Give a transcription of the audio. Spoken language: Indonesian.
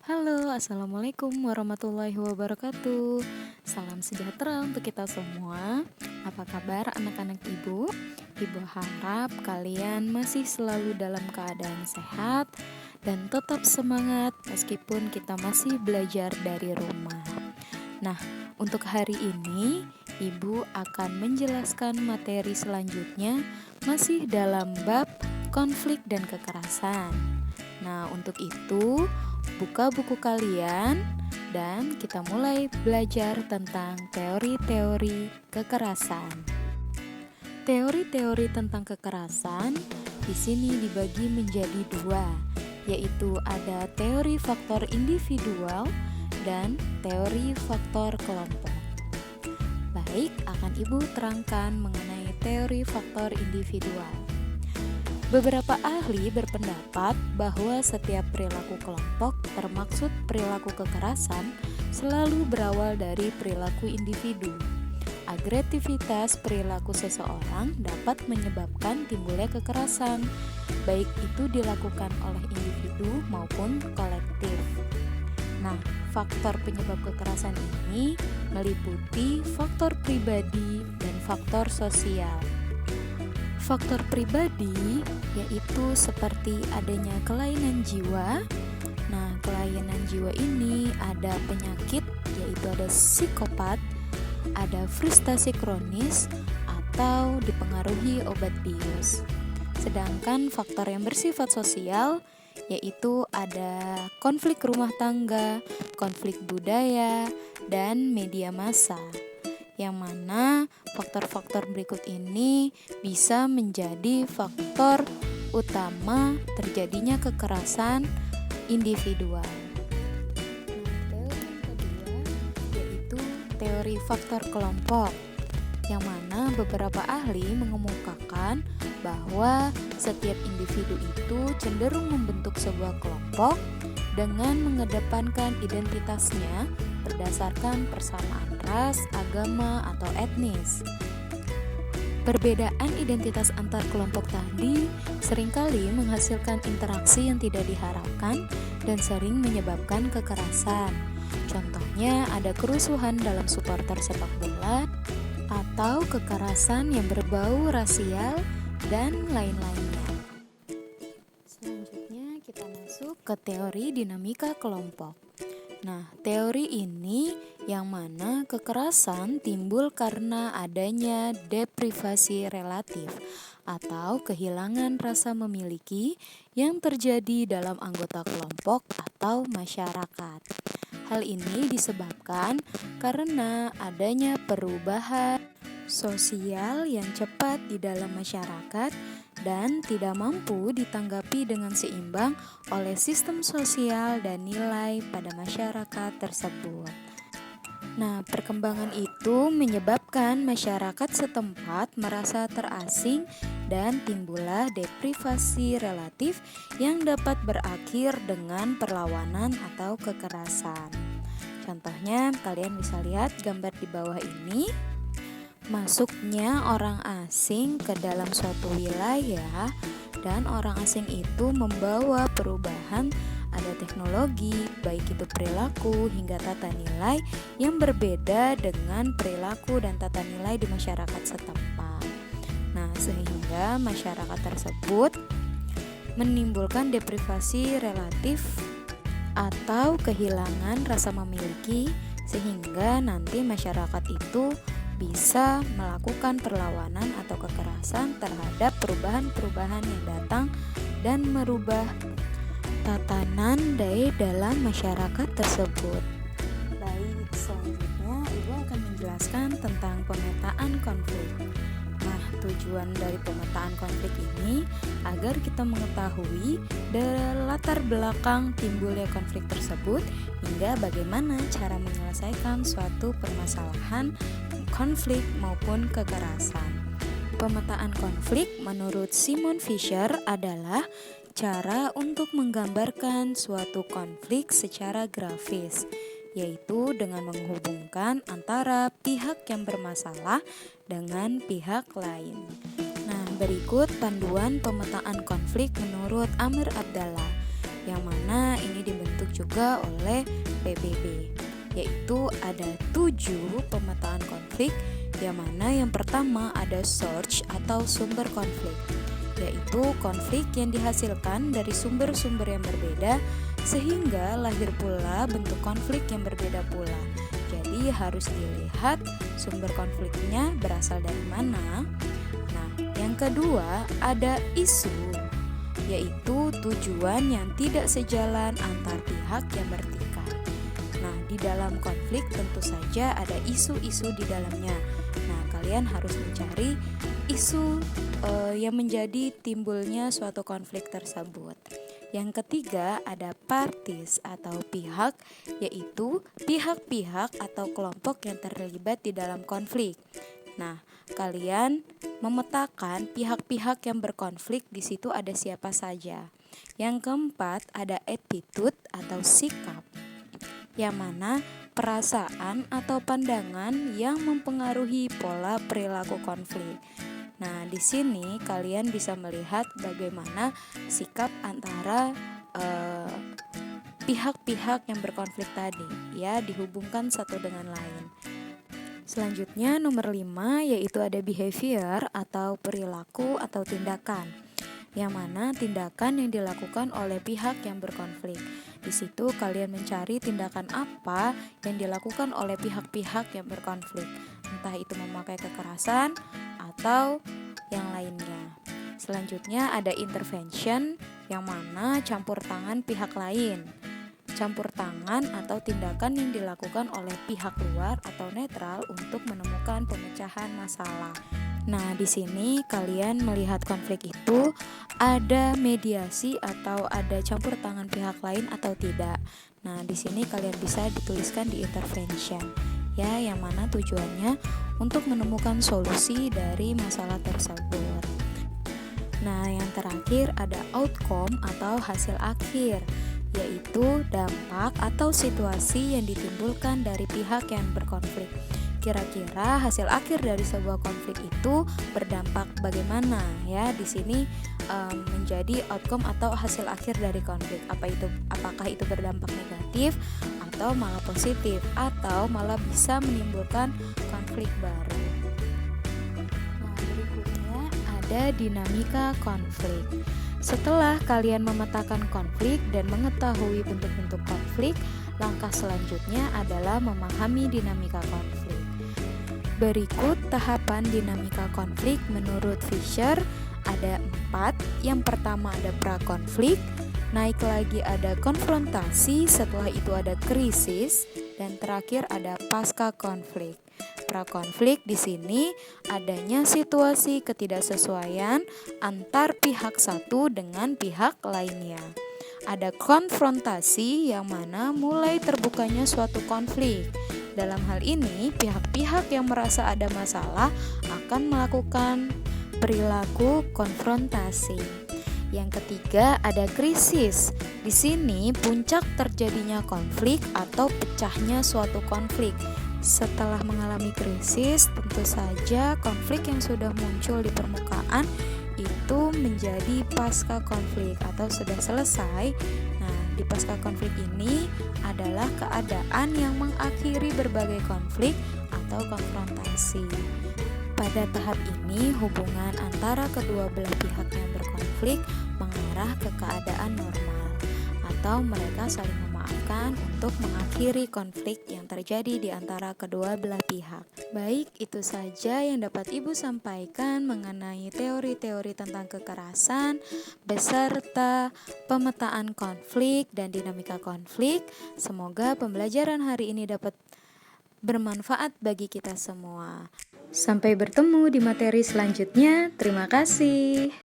Halo, Assalamualaikum warahmatullahi wabarakatuh. Salam sejahtera untuk kita semua. Apa kabar anak-anak ibu? Ibu harap kalian masih selalu dalam keadaan sehat dan tetap semangat meskipun kita masih belajar dari rumah. Nah, untuk hari ini ibu akan menjelaskan materi selanjutnya masih dalam bab konflik dan kekerasan. Nah, untuk itu buka buku kalian dan kita mulai belajar tentang teori-teori kekerasan. Teori-teori tentang kekerasan di sini dibagi menjadi dua, yaitu ada teori faktor individual dan teori faktor kelompok. Baik, akan Ibu terangkan mengenai teori faktor individual. Beberapa ahli berpendapat bahwa setiap perilaku kelompok, termaksud perilaku kekerasan, selalu berawal dari perilaku individu. Agresivitas perilaku seseorang dapat menyebabkan timbulnya kekerasan, baik itu dilakukan oleh individu maupun kolektif. Nah, faktor penyebab kekerasan ini meliputi faktor pribadi dan faktor sosial. Faktor pribadi yaitu seperti adanya kelainan jiwa. Nah, kelainan jiwa ini ada penyakit yaitu ada psikopat, ada frustasi kronis, atau dipengaruhi obat bius. Sedangkan faktor yang bersifat sosial yaitu ada konflik rumah tangga, konflik budaya, dan media massa, yang mana faktor-faktor berikut ini bisa menjadi faktor utama terjadinya kekerasan individual. Teori yang kedua yaitu teori faktor kelompok, yang mana beberapa ahli mengemukakan bahwa setiap individu itu cenderung membentuk sebuah kelompok dengan mengedepankan identitasnya berdasarkan persamaan ras, agama, atau etnis. Perbedaan identitas antar kelompok tadi seringkali menghasilkan interaksi yang tidak diharapkan dan sering menyebabkan kekerasan. Contohnya ada kerusuhan dalam supporter sepak bola atau kekerasan yang berbau rasial dan lain-lainnya. Selanjutnya kita masuk ke teori dinamika kelompok. Nah, teori ini yang mana kekerasan timbul karena adanya deprivasi relatif atau kehilangan rasa memiliki yang terjadi dalam anggota kelompok atau masyarakat. Hal ini disebabkan karena adanya perubahan sosial yang cepat di dalam masyarakat dan tidak mampu ditanggapi dengan seimbang oleh sistem sosial dan nilai pada masyarakat tersebut. Nah, perkembangan itu menyebabkan masyarakat setempat merasa terasing dan timbullah deprivasi relatif yang dapat berakhir dengan perlawanan atau kekerasan. Contohnya, kalian bisa lihat gambar di bawah ini. Masuknya orang asing ke dalam suatu wilayah dan orang asing itu membawa perubahan, ada teknologi, baik itu perilaku hingga tata nilai yang berbeda dengan perilaku dan tata nilai di masyarakat setempat. Nah, sehingga masyarakat tersebut menimbulkan deprivasi relatif atau kehilangan rasa memiliki, sehingga nanti masyarakat itu bisa melakukan perlawanan atau kekerasan terhadap perubahan-perubahan yang datang dan merubah tatanan dari dalam masyarakat tersebut. Baik, selanjutnya Ibu akan menjelaskan tentang pemetaan konflik. Nah, tujuan dari pemetaan konflik ini agar kita mengetahui dari latar belakang timbulnya konflik tersebut hingga bagaimana cara menyelesaikan suatu permasalahan konflik maupun kekerasan. Pemetaan konflik menurut Simon Fisher adalah cara untuk menggambarkan suatu konflik secara grafis, yaitu dengan menghubungkan antara pihak yang bermasalah dengan pihak lain. Nah, berikut panduan pemetaan konflik menurut Amir Abdallah, yang mana ini dibentuk juga oleh PBB, yaitu ada 7 pemetaan konflik, yang mana yang pertama ada source atau sumber konflik, yaitu konflik yang dihasilkan dari sumber-sumber yang berbeda sehingga lahir pula bentuk konflik yang berbeda pula. Jadi harus dilihat sumber konfliknya berasal dari mana. Nah, yang kedua ada isu, yaitu tujuan yang tidak sejalan antar pihak yang bertikai. Nah, di dalam konflik tentu saja ada isu-isu di dalamnya. Nah, kalian harus mencari isu yang menjadi timbulnya suatu konflik tersebut. Yang ketiga ada parties atau pihak, yaitu pihak-pihak atau kelompok yang terlibat di dalam konflik. Nah, kalian memetakan pihak-pihak yang berkonflik, di situ ada siapa saja. Yang keempat ada attitude atau sikap, yang mana perasaan atau pandangan yang mempengaruhi pola perilaku konflik. Nah, di sini kalian bisa melihat bagaimana sikap antara pihak-pihak yang berkonflik tadi, ya, dihubungkan satu dengan lain. Selanjutnya nomor 5 yaitu ada behavior atau perilaku atau tindakan, yang mana tindakan yang dilakukan oleh pihak yang berkonflik. Di situ kalian mencari tindakan apa yang dilakukan oleh pihak-pihak yang berkonflik, entah itu memakai kekerasan atau yang lainnya. Selanjutnya ada intervention, yang mana campur tangan pihak lain. Campur tangan atau tindakan yang dilakukan oleh pihak luar atau netral untuk menemukan pemecahan masalah. Nah, di sini kalian melihat konflik itu ada mediasi atau ada campur tangan pihak lain atau tidak. Nah, di sini kalian bisa dituliskan di intervention, ya, yang mana tujuannya untuk menemukan solusi dari masalah tersebut. Nah, yang terakhir ada outcome atau hasil akhir, yaitu dampak atau situasi yang ditimbulkan dari pihak yang berkonflik. Kira-kira hasil akhir dari sebuah konflik itu berdampak bagaimana, ya? Di sini menjadi outcome atau hasil akhir dari konflik. Apakah itu berdampak negatif atau malah positif, atau malah bisa menimbulkan konflik baru. Nah, berikutnya ada dinamika konflik. Setelah kalian memetakan konflik dan mengetahui bentuk-bentuk konflik, langkah selanjutnya adalah memahami dinamika konflik. Berikut tahapan dinamika konflik menurut Fisher, ada 4. Yang pertama ada prakonflik, naik lagi ada konfrontasi, setelah itu ada krisis, dan terakhir ada pasca konflik. Prakonflik di sini adanya situasi ketidaksesuaian antar pihak satu dengan pihak lainnya. Ada konfrontasi, yang mana mulai terbukanya suatu konflik. Dalam hal ini, pihak-pihak yang merasa ada masalah akan melakukan perilaku konfrontasi. Yang ketiga ada krisis. Di sini puncak terjadinya konflik atau pecahnya suatu konflik. Setelah mengalami krisis, tentu saja konflik yang sudah muncul di permukaan itu menjadi pasca konflik atau sudah selesai. Nah, di pasca konflik ini adalah keadaan yang mengakhiri berbagai konflik atau konfrontasi. Pada tahap ini, hubungan antara kedua belah pihak yang berkonflik mengarah ke keadaan normal, atau mereka saling memaafkan untuk mengakhiri konflik yang terjadi di antara kedua belah pihak. Baik, itu saja yang dapat Ibu sampaikan mengenai teori-teori tentang kekerasan beserta pemetaan konflik dan dinamika konflik. Semoga pembelajaran hari ini dapat bermanfaat bagi kita semua. Sampai bertemu di materi selanjutnya. Terima kasih.